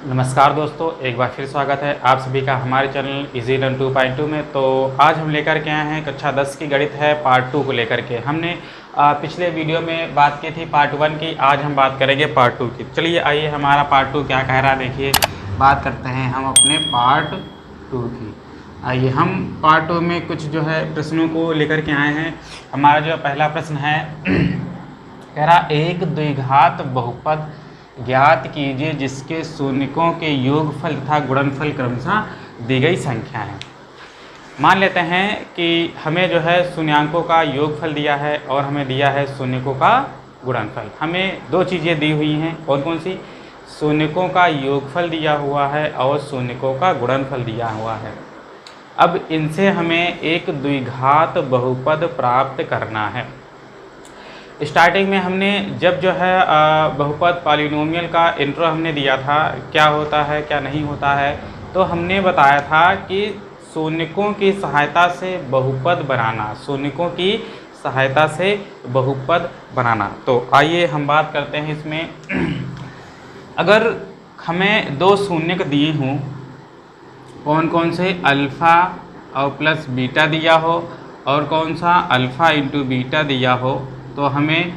नमस्कार दोस्तों, एक बार फिर स्वागत है आप सभी का हमारे चैनल इजी लर्न 2.2 में। तो आज हम लेकर के आए हैं कक्षा 10 की गणित है पार्ट 2 को लेकर के। हमने पिछले वीडियो में बात की थी पार्ट 1 की, आज हम बात करेंगे पार्ट 2 की। चलिए आइए हमारा पार्ट 2 क्या कह रहा है देखिए, बात करते हैं हम अपने पार्ट 2 की। आइए हम पार्ट 2 में कुछ जो है प्रश्नों को लेकर के आए हैं। हमारा जो पहला प्रश्न है कह रहा एक द्विघात बहुपद ज्ञात कीजिए जिसके शून्यकों के योगफल तथा गुणनफल क्रमशः दी गई संख्या है। मान लेते हैं कि हमें जो है शून्यांकों का योगफल दिया है और हमें दिया है शून्यकों का गुणनफल। हमें दो चीज़ें दी हुई हैं, कौन कौन सी? शून्यकों का योगफल दिया हुआ है और शून्यकों का गुणनफल दिया हुआ है। अब इनसे हमें एक द्विघात बहुपद प्राप्त करना है। स्टार्टिंग में हमने जब जो है बहुपद पॉलिनोमियल का इंट्रो हमने दिया था, क्या होता है क्या नहीं होता है, तो हमने बताया था कि शून्यकों की सहायता से बहुपद बनाना, शून्यकों की सहायता से बहुपद बनाना। तो आइए हम बात करते हैं इसमें। अगर हमें दो शून्यक दिए हों, कौन कौन से? अल्फ़ा और प्लस बीटा दिया हो और कौन सा? अल्फ़ा इंटू बीटा दिया हो, तो हमें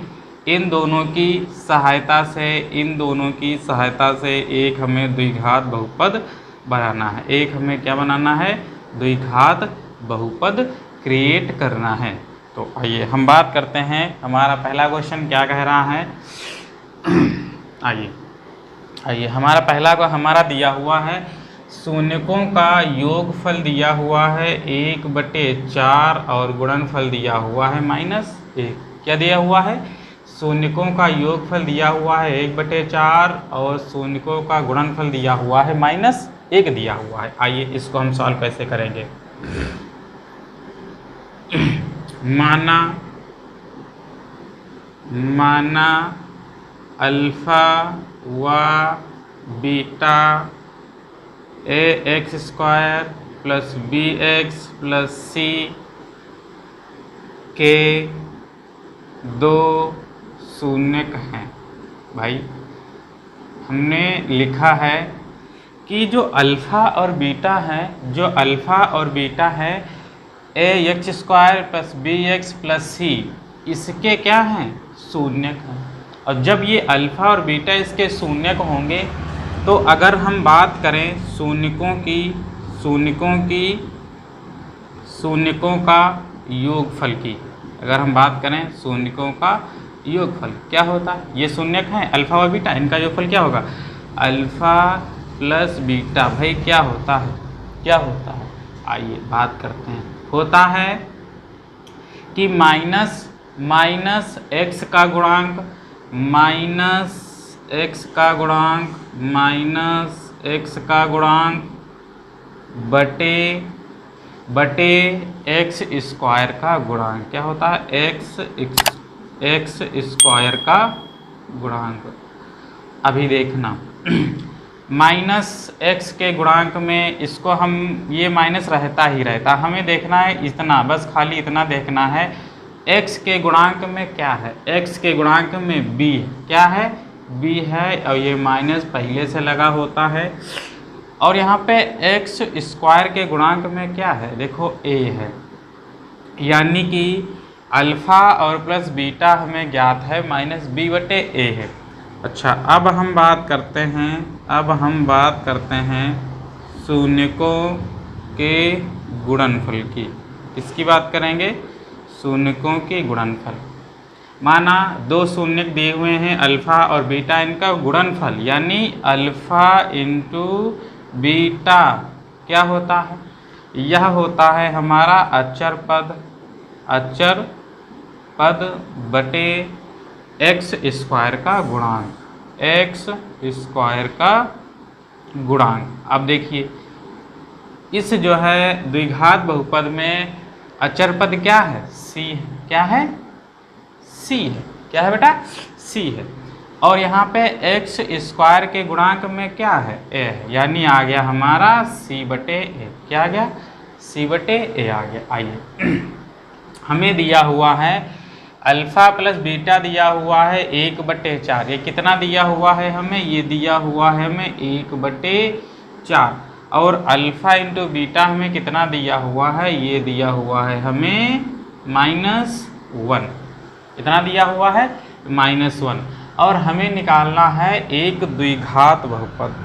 इन दोनों की सहायता से एक हमें द्विघात बहुपद बनाना है। एक हमें क्या बनाना है? द्विघात बहुपद क्रिएट करना है। तो आइए हम बात करते हैं, हमारा पहला क्वेश्चन क्या कह रहा है। आइए हमारा पहला को हमारा दिया हुआ है शून्यकों का योगफल दिया हुआ है 1/4 और गुणनफल दिया हुआ है -1। क्या दिया हुआ है? शून्यकों का योगफल दिया हुआ है 1/4 और शून्यकों का गुणनफल दिया हुआ है -1 दिया हुआ है। आइए इसको हम सॉल्व कैसे करेंगे। माना अल्फ़ा व बीटा ax² + bx + c के दो शून्यक हैं। भाई हमने लिखा है कि जो अल्फ़ा और बीटा है, ax² + bx + c इसके क्या हैं? शून्यक हैं। और जब ये अल्फ़ा और बीटा इसके शून्यक होंगे, तो अगर हम बात करें शून्यकों का योगफल की, अगर हम बात करें शून्यकों का योगफल क्या होता है? ये शून्यक हैं अल्फ़ा और बीटा, इनका योगफल क्या होगा? Alpha plus beta. भाई क्या होता है? आइए बात करते हैं। होता है कि माइनस एक्स का गुणांक बटे x² का गुणांक। क्या होता है? x² का गुणांक। अभी देखना, -x के गुणांक में इसको हम, ये माइनस रहता ही रहता, हमें देखना है इतना, बस खाली इतना देखना है। x के गुणांक में क्या है? x के गुणांक में b क्या है? b है और ये माइनस पहले से लगा होता है। और यहाँ पे x² के गुणांक में क्या है? देखो a है, यानी कि अल्फ़ा और प्लस बीटा हमें ज्ञात है -b/a है। अच्छा, अब हम बात करते हैं शून्यकों के गुणनफल की। किसकी बात करेंगे? शून्यकों के गुणनफल। माना दो शून्यक दिए हुए हैं अल्फ़ा और बीटा, इनका गुणनफल यानी अल्फ़ा इंटू बीटा क्या होता है? यह होता है हमारा अचर पद बटे x² का गुणांक। अब देखिए, इस जो है द्विघात बहुपद में अचर पद क्या है? c है। क्या है? c है। क्या है बेटा? c है। और यहाँ पे x² के गुणांक में क्या है? a है, यानी आ गया हमारा c/a। क्या आ गया? c/a आ गया। आइए हमें दिया हुआ है अल्फ़ा प्लस बीटा दिया हुआ है 1/4। ये कितना दिया हुआ है हमें? ये दिया हुआ है हमें 1/4। और अल्फ़ा इंटू बीटा हमें कितना दिया हुआ है? ये दिया हुआ है हमें -1। कितना दिया हुआ है? -1। और हमें निकालना है एक द्विघात बहुपद।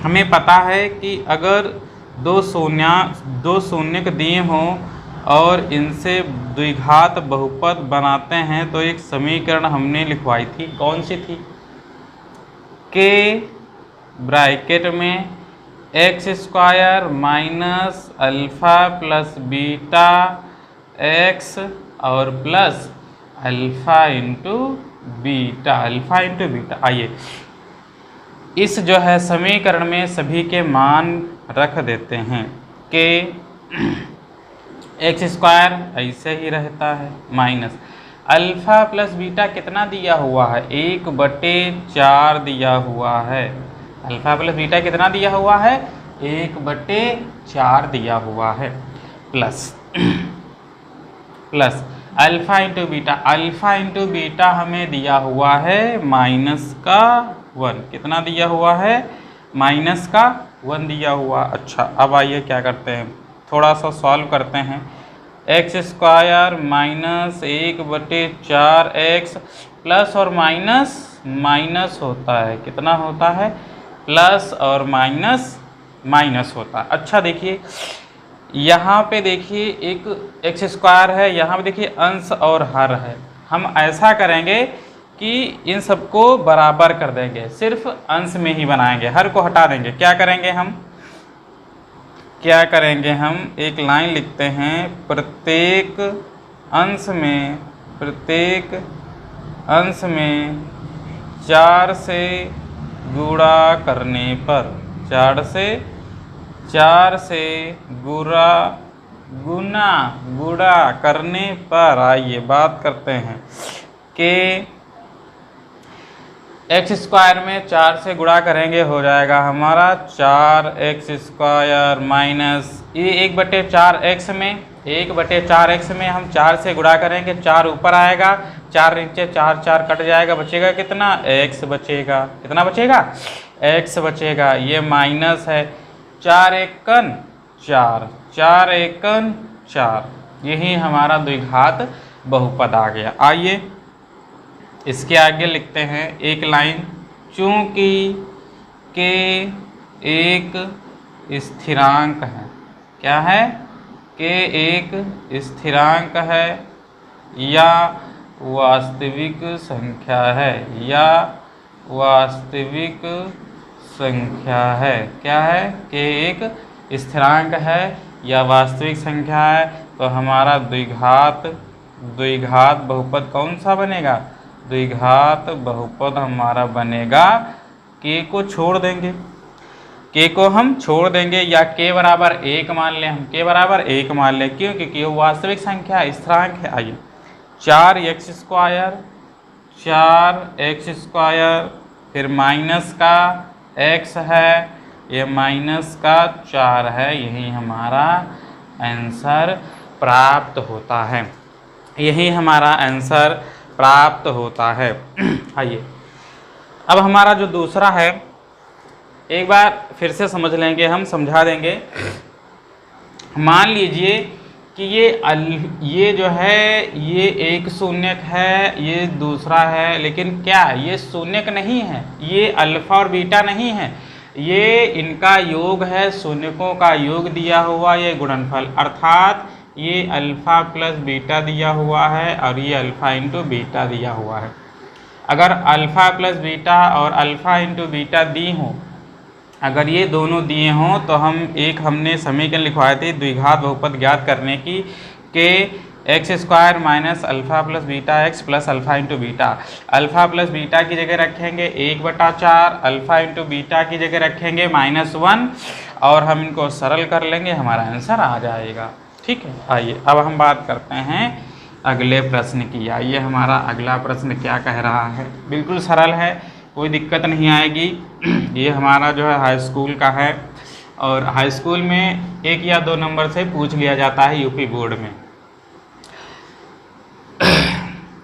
हमें पता है कि अगर दो शून्य दिए हों और इनसे द्विघात बहुपद बनाते हैं तो एक समीकरण हमने लिखवाई थी, कौन सी थी? के ब्रैकेट में x² minus alpha plus beta x और प्लस अल्फ़ा इंटू बीटा। आइए इस जो है समीकरण में सभी के मान रख देते हैं। के x² ऐसे ही रहता है माइनस अल्फ़ा प्लस बीटा कितना दिया हुआ है? 1/4 दिया हुआ है। अल्फ़ा प्लस बीटा कितना दिया हुआ है? 1/4 दिया हुआ है। प्लस अल्फ़ा इंटू बीटा हमें दिया हुआ है -1। कितना दिया हुआ है? -1 दिया हुआ। अच्छा, अब आइए क्या करते हैं, थोड़ा सा सॉल्व करते हैं। x² माइनस 1/4x प्लस और माइनस होता है, कितना होता है? प्लस और माइनस होता है। अच्छा देखिए यहाँ पे देखिए एक x² है, यहाँ पे देखिए अंश और हर है। हम ऐसा करेंगे कि इन सबको बराबर कर देंगे, सिर्फ अंश में ही बनाएंगे, हर को हटा देंगे। क्या करेंगे हम एक लाइन लिखते हैं, प्रत्येक अंश में 4 से गुणा करने पर 4 से गुणा करने पर आइए बात करते हैं कि x² में 4 से गुणा करेंगे, हो जाएगा हमारा 4x² माइनस ये 1/4x में हम 4 से गुणा करेंगे, 4 ऊपर आएगा, 4 नीचे, 4 कट जाएगा, बचेगा कितना? x बचेगा। कितना बचेगा? x बचेगा। ये माइनस है, 4 एकन 4, यही हमारा द्विघात बहुपद आ गया। आइए इसके आगे लिखते हैं एक लाइन, चूँकि के एक स्थिरांक है। क्या है? के एक स्थिरांक है या वास्तविक संख्या है। क्या है? के एक स्थिरांक है या वास्तविक संख्या है, तो हमारा द्विघात बहुपद कौन सा बनेगा? द्विघात बहुपद हमारा बनेगा, के को छोड़ देंगे, या के बराबर 1 मान लें, हम के बराबर 1 मान लें। क्यों? क्योंकि वो वास्तविक संख्या स्थिरांक है। आइए 4x², फिर माइनस का x है, ये माइनस का 4 है, यही हमारा आंसर प्राप्त होता है। आइए अब हमारा जो दूसरा है, एक बार फिर से समझ लेंगे, हम समझा देंगे। मान लीजिए कि ये जो है ये एक शून्यक है, ये दूसरा है, लेकिन क्या ये शून्यक नहीं है, ये अल्फा और बीटा नहीं है, ये इनका योग है, शून्यकों का योग दिया हुआ ये गुणनफल, अर्थात ये अल्फ़ा प्लस बीटा दिया हुआ है और ये अल्फ़ा इंटू बीटा दिया हुआ है। अगर अल्फ़ा प्लस बीटा और अल्फ़ा इंटू बीटा दी हो, अगर ये दोनों दिए हों, तो हमने समीकरण लिखवाए थे द्विघात बहुपद ज्ञात करने की, के x² minus alpha plus beta x plus alpha into beta. Alpha plus beta की जगह रखेंगे 1/4, अल्फ़ा इंटू बीटा की जगह रखेंगे -1 और हम इनको सरल कर लेंगे, हमारा आंसर आ जाएगा। ठीक है, आइए अब हम बात करते हैं अगले प्रश्न की। आइए हमारा अगला प्रश्न क्या कह रहा है, बिल्कुल सरल है, कोई दिक्कत नहीं आएगी। ये हमारा जो है हाई स्कूल का है और हाई स्कूल में 1 या 2 नंबर से पूछ लिया जाता है यूपी बोर्ड में।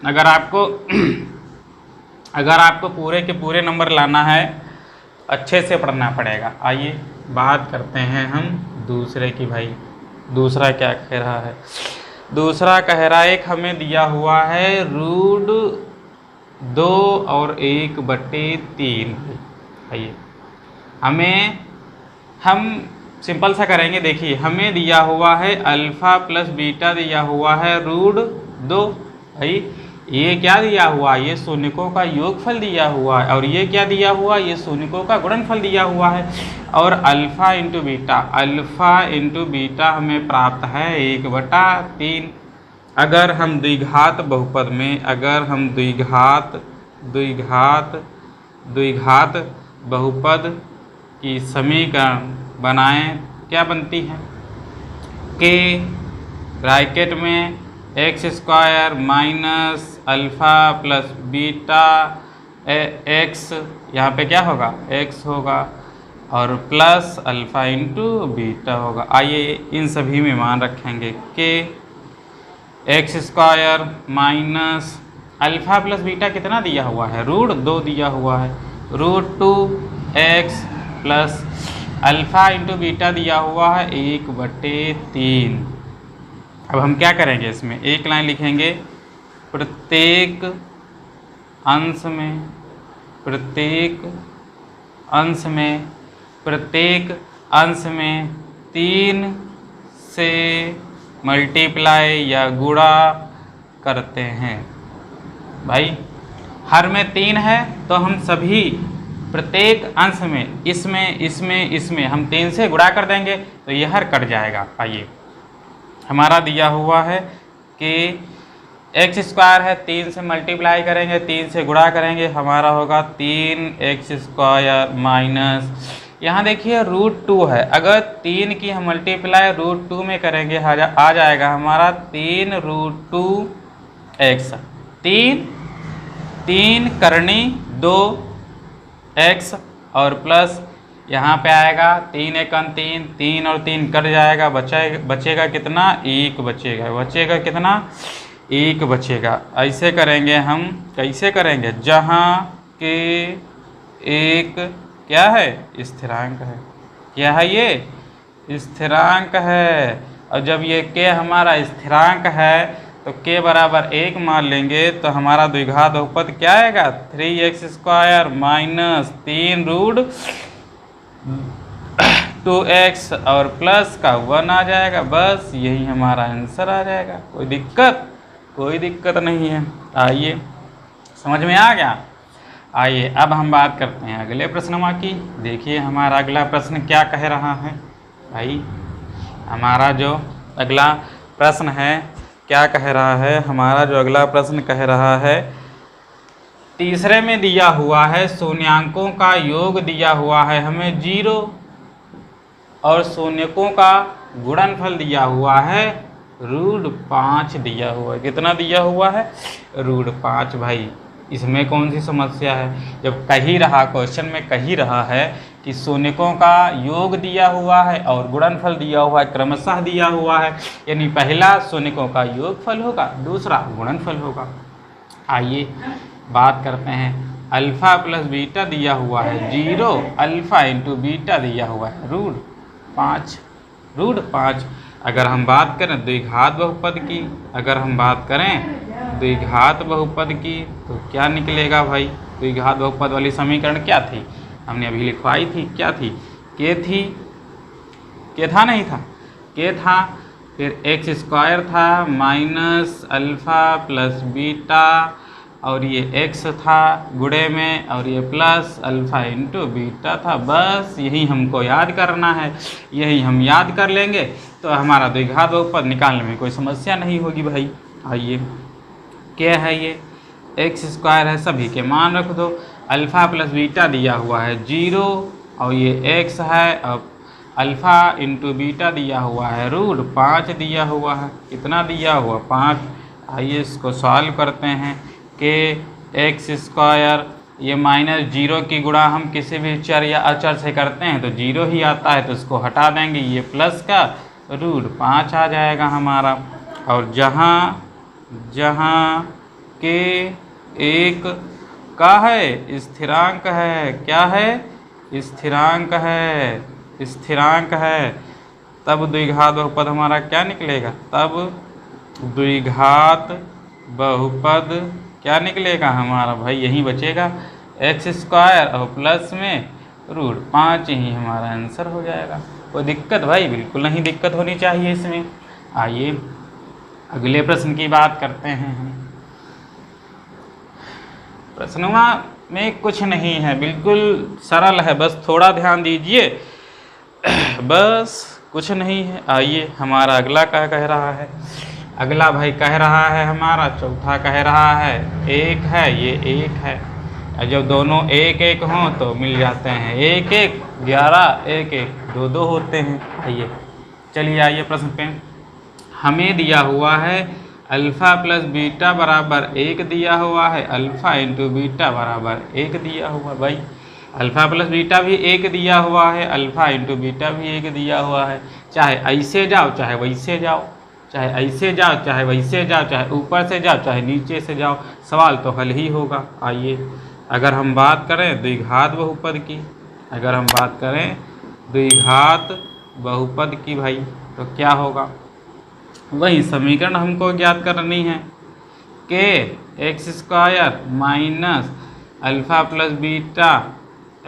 अगर आपको अगर आपको पूरे के पूरे नंबर लाना है अच्छे से पढ़ना पड़ेगा। आइए बात करते हैं हम दूसरे की। भाई दूसरा क्या कह रहा है? दूसरा कह रहा है एक हमें दिया हुआ है रूट 2 और 1/3। आइए हम सिंपल सा करेंगे। देखिए हमें दिया हुआ है अल्फ़ा प्लस बीटा दिया हुआ है रूट 2। भाई ये क्या दिया हुआ? ये शून्यकों का योगफल दिया हुआ है। और ये क्या दिया हुआ? ये शून्यकों का गुणनफल दिया हुआ है। और अल्फ़ा इंटू बीटा हमें प्राप्त है 1/3। अगर हम द्विघात बहुपद में द्विघात बहुपद की समीकरण बनाएं, क्या बनती है? के ब्रैकेट में x² minus alpha plus beta x, यहाँ पे क्या होगा? x होगा और प्लस अल्फ़ा इंटू बीटा होगा। आइए इन सभी में मान रखेंगे के x² minus alpha plus beta कितना दिया हुआ है? रूट 2 दिया हुआ है। Root 2x plus alpha into beta दिया हुआ है 1/3। अब हम क्या करेंगे? इसमें एक लाइन लिखेंगे, प्रत्येक अंश में 3 से मल्टीप्लाई या गुणा करते हैं। भाई हर में 3 है तो हम सभी प्रत्येक अंश में इसमें हम 3 से गुणा कर देंगे तो यह हर कट जाएगा। आइए हमारा दिया हुआ है कि x² है, 3 से मल्टीप्लाई करेंगे, 3 से गुणा करेंगे, हमारा होगा 3x² माइनस, यहाँ देखिए रूट 2 है। अगर 3 की हम मल्टीप्लाई रूट 2 में करेंगे आ जाएगा हमारा 3 रूट 2x। 3 करनी 2x और प्लस यहाँ पे आएगा 3 × 3, 3 और 3 कट जाएगा, बचेगा कितना? 1 बचेगा कितना? 1 बचेगा। ऐसे करेंगे हम। कैसे करेंगे? जहाँ के एक क्या है? स्थिरांक है। क्या है? ये स्थिरांक है। और जब ये के हमारा स्थिरांक है तो के बराबर 1 मान लेंगे तो हमारा द्विघात बहुपद क्या आएगा? 3x² माइनस 3 रूट 2x और प्लस का 1 आ जाएगा। बस यही हमारा आंसर आ जाएगा। कोई दिक्कत नहीं है। आइए समझ में आ गया? आइए अब हम बात करते हैं अगले प्रश्न की। देखिए हमारा अगला प्रश्न क्या कह रहा है? भाई हमारा जो अगला प्रश्न है क्या कह रहा है? हमारा जो अगला प्रश्न कह रहा है, तीसरे में दिया हुआ है शून्यांकों का योग दिया हुआ है हमें 0 और शून्यकों का गुणनफल दिया हुआ है रूट 5 दिया हुआ है। कितना दिया हुआ है? रूट 5। भाई इसमें कौन सी समस्या है? जब कही रहा क्वेश्चन में कही रहा है कि शून्यकों का योग दिया हुआ है और गुणनफल दिया हुआ है, क्रमशः दिया हुआ है, यानी पहला शून्यकों का योगफल होगा, दूसरा गुणनफल होगा। आइए बात करते हैं। अल्फ़ा प्लस बीटा दिया हुआ है 0, अल्फ़ा इंटू बीटा दिया हुआ है रूट 5। अगर हम बात करें द्विघात बहुपद की, तो क्या निकलेगा भाई? द्विघात बहुपद वाली समीकरण क्या थी? हमने अभी लिखवाई थी। क्या थी? के थी। के था? नहीं था। के था, फिर x² था माइनस अल्फ़ा प्लस बीटा और ये x था गुणे में और ये प्लस अल्फ़ा इंटू बीटा था। बस यही हमको याद करना है। यही हम याद कर लेंगे तो हमारा द्विघात बहुपद निकालने में कोई समस्या नहीं होगी। भाई आइए क्या है? ये x² है, सभी के मान रख दो। अल्फ़ा प्लस बीटा दिया हुआ है 0 और ये x है। अब अल्फ़ा इंटू बीटा दिया हुआ है रूट 5 दिया हुआ है। कितना दिया हुआ? 5। आइए इसको सॉल्व करते हैं कि x² ये माइनस 0 की गुणा हम किसी भी चर या अचर से करते हैं तो 0 ही आता है, तो इसको हटा देंगे। ये प्लस का रूट 5 आ जाएगा हमारा। और जहाँ के एक का है, स्थिरांक है। क्या है? स्थिरांक है, स्थिरांक है। तब द्विघात बहुपद हमारा क्या निकलेगा? तब द्विघात बहुपद क्या निकलेगा हमारा भाई? यही बचेगा एक्स स्क्वायर और प्लस में √5 ही हमारा आंसर हो जाएगा। कोई दिक्कत भाई? बिल्कुल नहीं दिक्कत होनी चाहिए इसमें। आइए अगले प्रश्न की बात करते हैं हम। प्रश्नवा में कुछ नहीं है, बिल्कुल सरल है, बस थोड़ा ध्यान दीजिए। बस कुछ नहीं है। आइए हमारा अगला क्या कह रहा है। अगला भाई कह रहा है हमारा चौथा कह रहा है एक है, ये एक है, और जब दोनों एक एक हों तो मिल जाते हैं एक एक, 11 एक एक 2 होते हैं। आइए चलिए आइए प्रश्न पे। हमें दिया हुआ है अल्फ़ा प्लस बीटा बराबर 1 दिया हुआ है, अल्फ़ा इंटू बीटा बराबर 1 दिया हुआ। भाई अल्फ़ा प्लस बीटा भी 1 दिया हुआ है, अल्फ़ा इंटू बीटा भी 1 दिया हुआ है। चाहे ऐसे जाओ चाहे वैसे जाओ, चाहे ऐसे जाओ चाहे वैसे जाओ, चाहे ऊपर से जाओ चाहे नीचे से जाओ, सवाल तो हल ही होगा। आइए अगर हम बात करें द्विघात बहुपद की, अगर हम बात करें द्विघात बहुपद की भाई, तो क्या होगा? वही समीकरण हमको ज्ञात करनी है कि x square minus alpha plus beta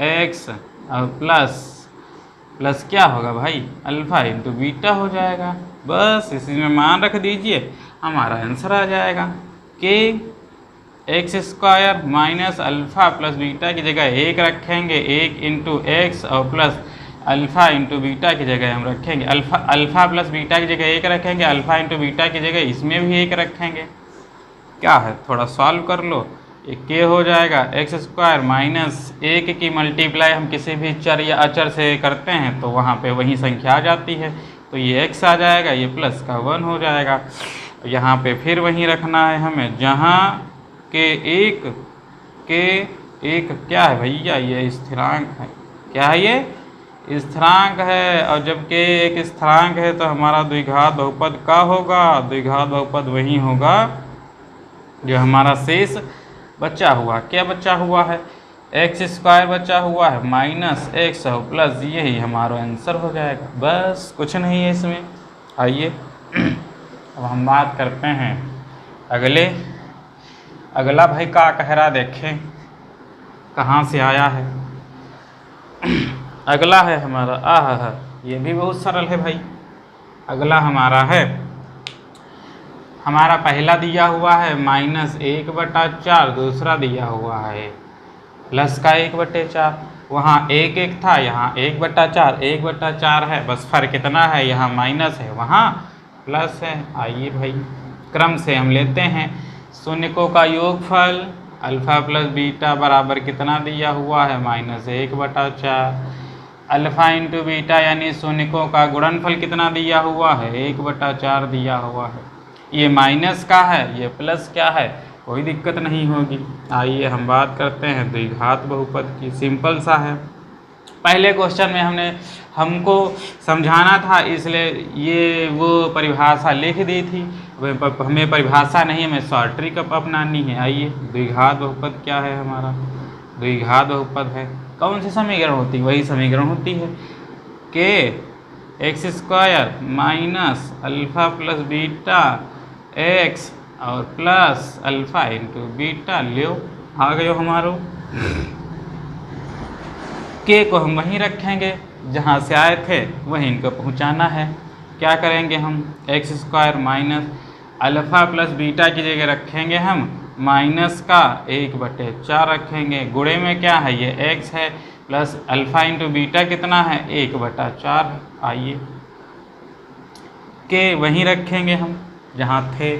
x और प्लस क्या होगा भाई? अल्फ़ा इंटू बीटा हो जाएगा। बस इसी में मान रख दीजिए, हमारा आंसर आ जाएगा कि x square minus alpha plus beta की जगह 1 रखेंगे, 1 इंटू एक्स और प्लस अल्फ़ा इंटू बीटा की जगह हम रखेंगे अल्फ़ा प्लस बीटा की जगह 1 रखेंगे, अल्फ़ा इंटू बीटा की जगह इसमें भी 1 रखेंगे। क्या है, थोड़ा सॉल्व कर लो। एक के हो जाएगा एक्स स्क्वायर माइनस 1 की मल्टीप्लाई हम किसी भी चर या अचर से करते हैं तो वहाँ पे वही संख्या आ जाती है, तो ये एक्स आ जाएगा, ये प्लस का 1 हो जाएगा। यहाँ पे फिर वहीं रखना है हमें, जहाँ के एक क्या है भैया? ये स्थिरांक है। क्या है? ये स्थिरांक है, और जब के एक स्थिरांक है तो हमारा द्विघात बहुपद का होगा, द्विघात बहुपद वही होगा जो हमारा शेष बचा हुआ। क्या बचा हुआ है? एक्स स्क्वायर बचा हुआ है माइनस एक्स और प्लस, यही हमारा आंसर हो जाएगा। बस कुछ नहीं है इसमें। आइए अब हम बात करते हैं अगला भाई का कह रहा, देखें कहाँ से आया है। अगला है हमारा ये भी बहुत सरल है भाई। अगला हमारा है, हमारा पहला दिया हुआ है -1/4, दूसरा दिया हुआ है प्लस का 1/4। वहाँ 1 1 था, यहाँ 1/4, 1/4 है, बस फर्क कितना है, यहाँ माइनस है वहाँ प्लस है। आइए भाई क्रम से हम लेते हैं। शून्यकों का योगफल अल्फ़ा प्लस बीटा बराबर कितना दिया हुआ है? -1/4। अल्फ़ा इंटू बीटा यानी शून्यकों का गुणनफल कितना दिया हुआ है? 1/4 दिया हुआ है। ये माइनस का है, ये प्लस क्या है, कोई दिक्कत नहीं होगी। आइए हम बात करते हैं द्विघात बहुपद की। सिंपल सा है, पहले क्वेश्चन में हमको समझाना था, इसलिए ये वो परिभाषा लिख दी थी। हमें परिभाषा नहीं, हमें शॉर्ट ट्रिक अपनानी है। आइए द्विघात बहुपद क्या है हमारा? द्विघात बहुपद है, कौन सी समीकरण होती है? वही समीकरण होती है कि x square minus alpha plus beta x और प्लस अल्फ़ा इंटू बीटा। लो आ गए हमारो। के को हम वहीं रखेंगे जहाँ से आए थे, वहीं इनको पहुँचाना है। क्या करेंगे हम? X square minus alpha plus beta की जगह रखेंगे हम माइनस का 1/4 रखेंगे। गुणे में क्या है? ये एक्स है, प्लस अल्फ़ा इंटू बीटा कितना है? 1/4। आइए के वहीं रखेंगे हम जहाँ थे।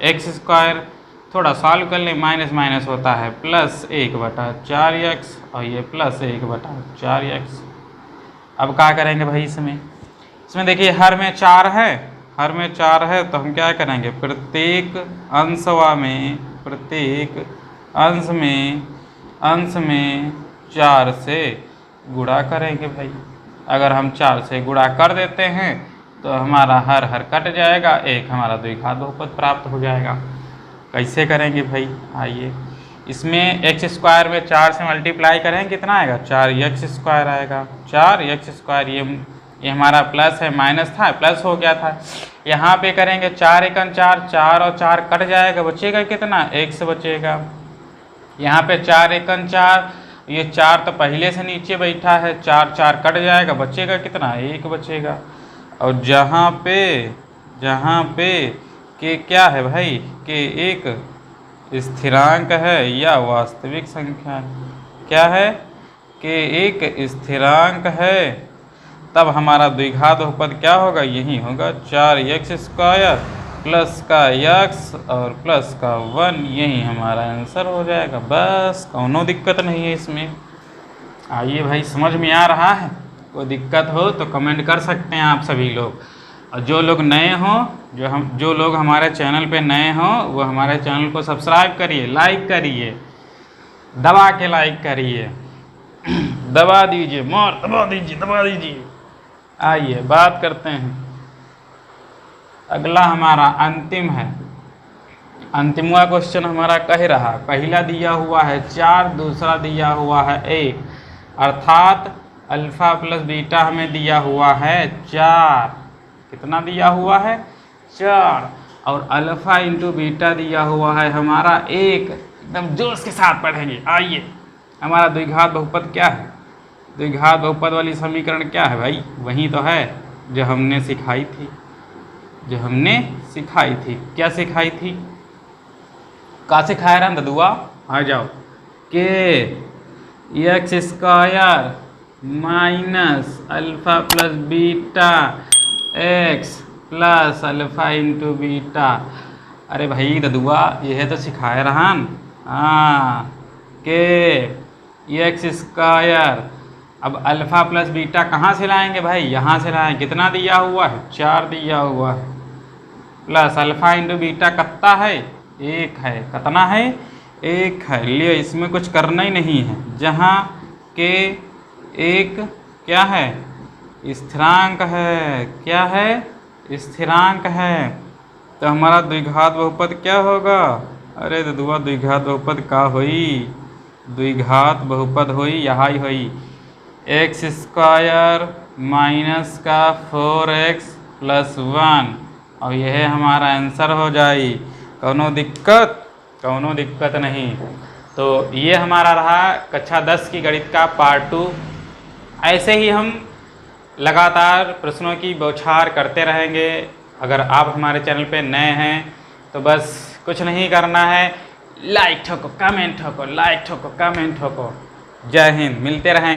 एक्स स्क्वायर थोड़ा सॉल्व कर लें, माइनस माइनस होता है प्लस 1/4x और ये प्लस 1/4x। अब क्या करेंगे भाई इसमें देखिए हर में 4 है, हर में 4 है, तो हम क्या करेंगे? प्रत्येक अंश में 4 से गुणा करेंगे भाई। अगर हम 4 से गुणा कर देते हैं तो हमारा हर कट जाएगा, एक हमारा द्विघात बहुपद प्राप्त हो जाएगा। कैसे करेंगे भाई, आइए। इसमें एक्स स्क्वायर में 4 से मल्टीप्लाई करें कितना आएगा, 4x² आएगा। 4x², ये हमारा प्लस है, माइनस था प्लस हो गया था। यहाँ पे करेंगे 4 एकन 4, 4 और 4 कट जाएगा, बचेगा कितना, x बचेगा। यहाँ पे 4 एकन 4, ये 4 तो पहले से नीचे बैठा है, 4 4 कट जाएगा, बचेगा कितना, 1 बचेगा। और जहाँ पे के क्या है भाई, के एक स्थिरांक है या वास्तविक संख्या है, क्या है, के एक स्थिरांक है, तब हमारा द्विघात बहुपद क्या होगा, यही होगा 4x² प्लस का x और प्लस का 1, यही हमारा आंसर हो जाएगा। बस कोनो दिक्कत नहीं है इसमें। आइए भाई, समझ में आ रहा है? कोई दिक्कत हो तो कमेंट कर सकते हैं आप सभी लोग। और जो लोग नए हों, जो लोग हमारे चैनल पे नए हों, वो हमारे चैनल को सब्सक्राइब करिए, लाइक करिए, दबा के लाइक करिए, दबा दीजिए, मोर दबा दीजिए। आइए बात करते हैं, अगला हमारा अंतिम है। अंतिमवा क्वेश्चन हमारा कह रहा, पहला दिया हुआ है 4, दूसरा दिया हुआ है 1, अर्थात अल्फ़ा प्लस बीटा हमें दिया हुआ है 4। कितना दिया हुआ है, 4, और अल्फ़ा इंटू बीटा दिया हुआ है हमारा 1। एकदम जोश के साथ पढ़ेंगे। आइए, हमारा द्विघात बहुपद क्या है, द्विघात बहुपद वाली समीकरण क्या है भाई, वही तो है जो हमने सिखाई थी, क्या सिखाई थी, का सिखाया रहा ददुआ, आ जाओ, के x² minus alpha plus beta x plus alpha into beta. अरे भाई ददुआ, यह तो सिखाया रहा, हाँ, के x²। अब अल्फ़ा प्लस बीटा कहाँ से लाएंगे भाई, यहाँ से लाएंगे। कितना दिया हुआ है, 4 दिया हुआ है, प्लस अल्फ़ा इंटू बीटा कितना है, 1 है। कितना है, 1 है। लिए इसमें कुछ करना ही नहीं है, जहाँ के एक क्या है, स्थिरांक है, क्या है, स्थिरांक है, तो हमारा द्विघात बहुपद क्या होगा। अरे ददुआ, द्विघात बहुपद का होई, द्विघात बहुपद होई, यहाँ ही होई, x² माइनस का 4x प्लस 1, और यह हमारा आंसर हो जाए। कोनो दिक्कत नहीं। तो ये हमारा रहा कक्षा 10 की गणित का पार्ट 2। ऐसे ही हम लगातार प्रश्नों की बौछार करते रहेंगे। अगर आप हमारे चैनल पे नए हैं तो बस कुछ नहीं करना है, लाइक ठोको, कमेंट ठोको, लाइक ठोको, कमेंट ठोको। जय हिंद, मिलते रहेंगे।